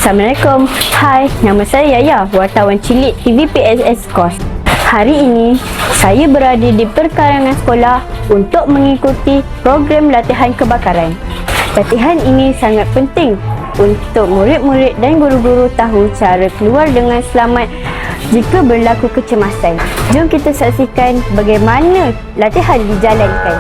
Assalamualaikum. Hai, nama saya Yaya, wartawan cilik TVPSS KOS. Hari ini, saya berada di perkarangan sekolah untuk mengikuti program latihan kebakaran. Latihan ini sangat penting untuk murid-murid dan guru-guru tahu cara keluar dengan selamat jika berlaku kecemasan. Jom kita saksikan bagaimana latihan dijalankan.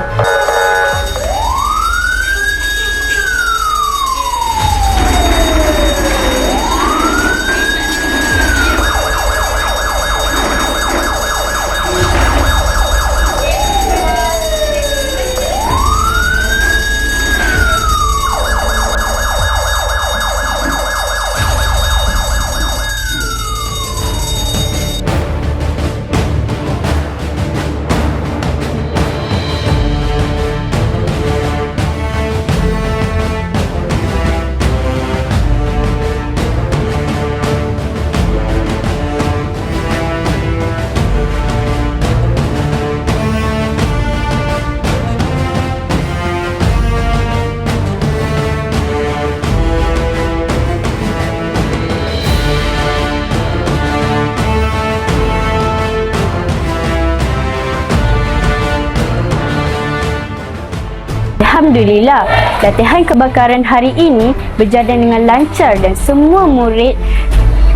Alhamdulillah, latihan kebakaran hari ini berjalan dengan lancar dan semua murid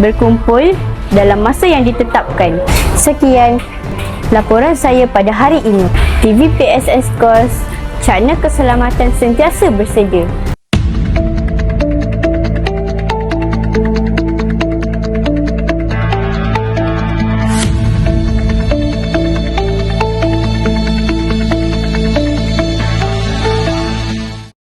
berkumpul dalam masa yang ditetapkan. Sekian laporan saya pada hari ini. TVPSS KOS, Cakna Keselamatan sentiasa bersedia.